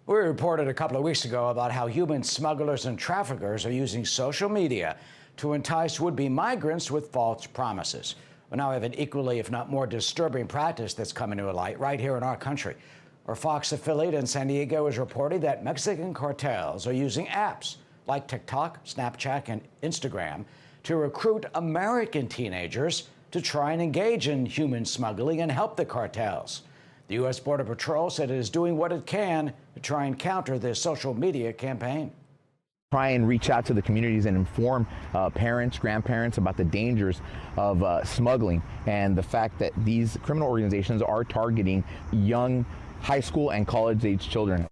We reported a couple of weeks ago about how human smugglers and traffickers are using social media to entice would-be migrants with false promises. We now have an equally, if not more disturbing practice that's coming to light right here in our country. Our Fox affiliate in San Diego is reporting that Mexican cartels are using apps like TikTok, Snapchat, and Instagram to recruit American teenagers to try and engage in human smuggling and help the cartels. The U.S. Border Patrol said it is doing what it can to try and counter this social media campaign. Try and reach out to the communities and inform parents, grandparents about the dangers of smuggling and the fact that these criminal organizations are targeting young high school and college-age children.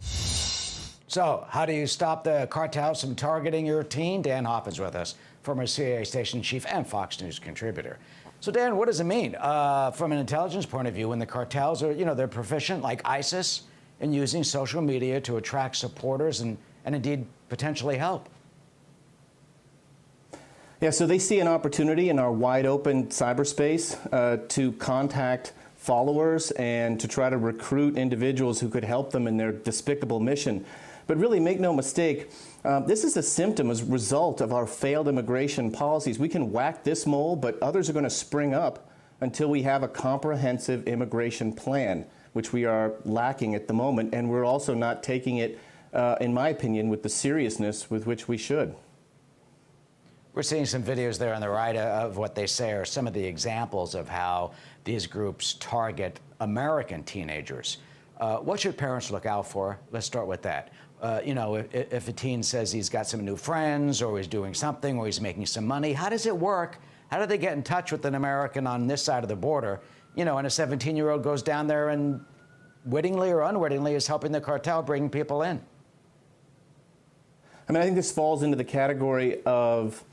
So, how do you stop the cartels from targeting your teen? Dan Hoffman's with us, former CIA station chief and Fox News contributor. So, Dan, what does it mean from an intelligence point of view when the cartels are, they're proficient, like ISIS, in using social media to attract supporters and indeed potentially help? Yeah, so they see an opportunity in our wide open cyberspace to contact followers and to try to recruit individuals who could help them in their despicable mission. But really, make no mistake, this is a symptom as a result of our failed immigration policies. We can whack this mole, but others are going to spring up until we have a comprehensive immigration plan, which we are lacking at the moment, and we're also not taking it, in my opinion, with the seriousness with which we should. We're seeing some videos there on the right of what they say are some of the examples of how these groups target American teenagers. What should parents look out for? Let's start with that. If a teen says he's got some new friends or he's doing something or he's making some money, how does it work? How do they get in touch with an American on this side of the border? And a 17-year-old goes down there and wittingly or unwittingly is helping the cartel bring people in. I mean, I think this falls into the category of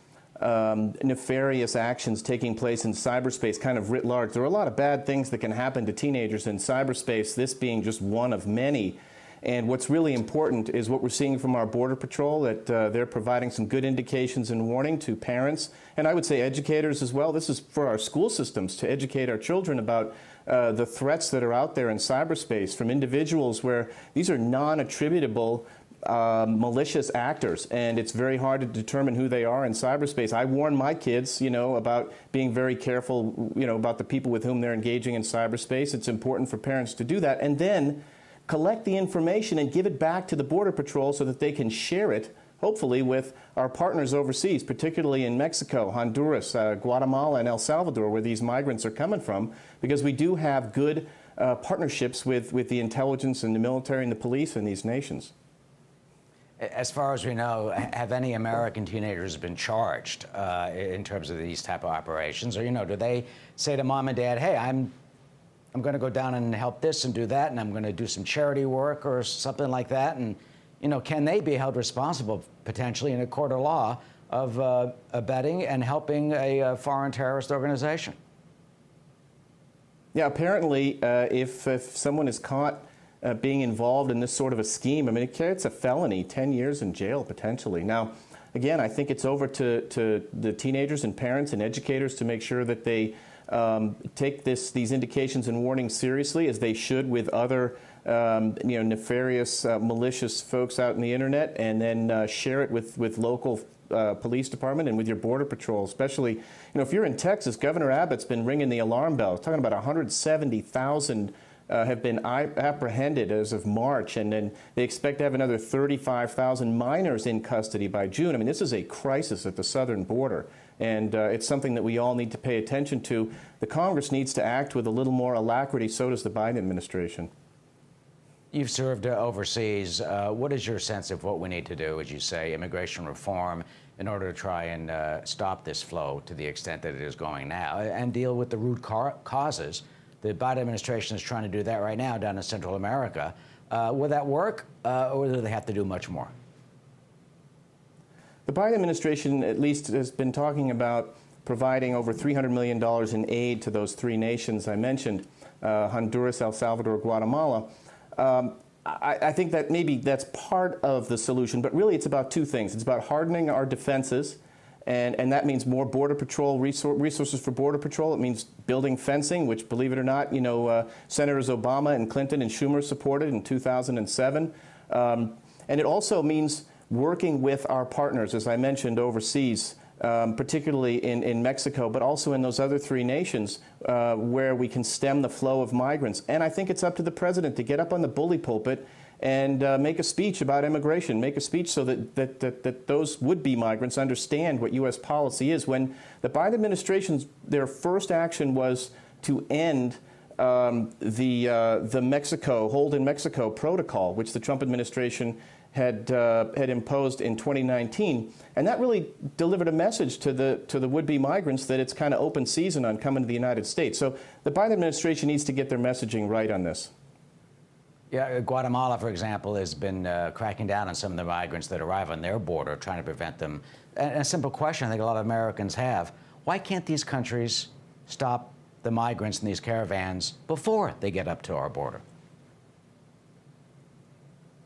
nefarious actions taking place in cyberspace, kind of writ large. There are a lot of bad things that can happen to teenagers in cyberspace, this being just one of many. And what's really important is what we're seeing from our Border Patrol, that they're providing some good indications and warning to parents, and I would say educators as well. This is for our school systems to educate our children about the threats that are out there in cyberspace from individuals where these are non-attributable malicious actors, and it's very hard to determine who they are in cyberspace. I warn my kids, about being very careful, about the people with whom they're engaging in cyberspace. It's important for parents to do that, and then collect the information and give it back to the Border Patrol so that they can share it, hopefully, with our partners overseas, particularly in Mexico, Honduras, Guatemala, and El Salvador, where these migrants are coming from, because we do have good partnerships with the intelligence and the military and the police in these nations. As far as we know, have any American teenagers been charged in terms of these type of operations? Or, do they say to mom and dad, hey, I'm going to go down and help this and do that, and I'm going to do some charity work or something like that? And, can they be held responsible potentially in a court of law of abetting and helping a foreign terrorist organization? Yeah, apparently, if someone is caught being involved in this sort of a scheme, I mean, it's a felony, 10 years in jail potentially. Now, again, I think it's over to the teenagers and parents and educators to make sure that they take these indications and warnings seriously, as they should with other nefarious, malicious folks out in the internet, and then share it with local police department and with your Border Patrol. Especially, if you're in Texas, Governor Abbott's been ringing the alarm bell, talking about 170,000 have been apprehended as of March, and then they expect to have another 35,000 minors in custody by June. I mean, this is a crisis at the southern border, and it's something that we all need to pay attention to. The Congress needs to act with a little more alacrity, so does the Biden administration. You've served overseas. What is your sense of what we need to do, as you say, immigration reform, in order to try and stop this flow to the extent that it is going now, and deal with the root causes? The Biden administration is trying to do that right now down in Central America. Will that work, or do they have to do much more? The Biden administration, at least, has been talking about providing over $300 million in aid to those three nations I mentioned, Honduras, El Salvador, Guatemala. I think that maybe that's part of the solution, but really it's about two things. It's about hardening our defenses And that means more Border Patrol resources for Border Patrol. It means building fencing, which, believe it or not, Senators Obama and Clinton and Schumer supported in 2007. And it also means working with our partners, as I mentioned, overseas, particularly in Mexico, but also in those other 3 nations where we can stem the flow of migrants. And I think it's up to the president to get up on the bully pulpit and make a speech about immigration, make a speech so that those would-be migrants understand what U.S. policy is. When the Biden administration's, their first action was to end the Mexico, hold in Mexico protocol, which the Trump administration had imposed in 2019, and that really delivered a message to the would-be migrants that it's kind of open season on coming to the United States. So the Biden administration needs to get their messaging right on this. Yeah, Guatemala, for example, has been cracking down on some of the migrants that arrive on their border, trying to prevent them. And a simple question I think a lot of Americans have: why can't these countries stop the migrants in these caravans before they get up to our border?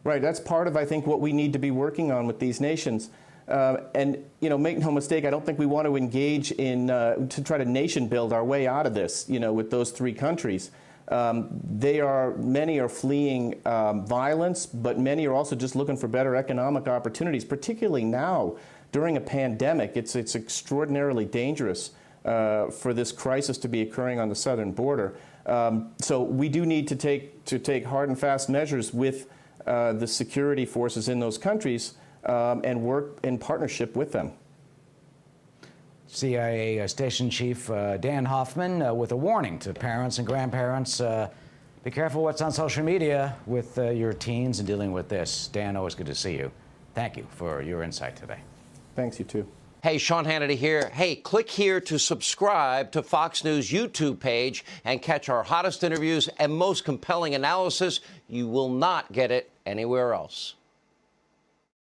Right, that's part of, I think, what we need to be working on with these nations. And, make no mistake, I don't think we want to engage in, to try to nation build our way out of this, with those 3 countries. Many are fleeing violence, but many are also just looking for better economic opportunities, particularly now during a pandemic. It's extraordinarily dangerous for this crisis to be occurring on the southern border. So we do need to take hard and fast measures with the security forces in those countries and work in partnership with them. CIA Station Chief Dan Hoffman with a warning to parents and grandparents. Be careful what's on social media with your teens and dealing with this. Dan, always good to see you. Thank you for your insight today. Thanks, you too. Hey, Sean Hannity here. Hey, click here to subscribe to Fox News YouTube page and catch our hottest interviews and most compelling analysis. You will not get it anywhere else.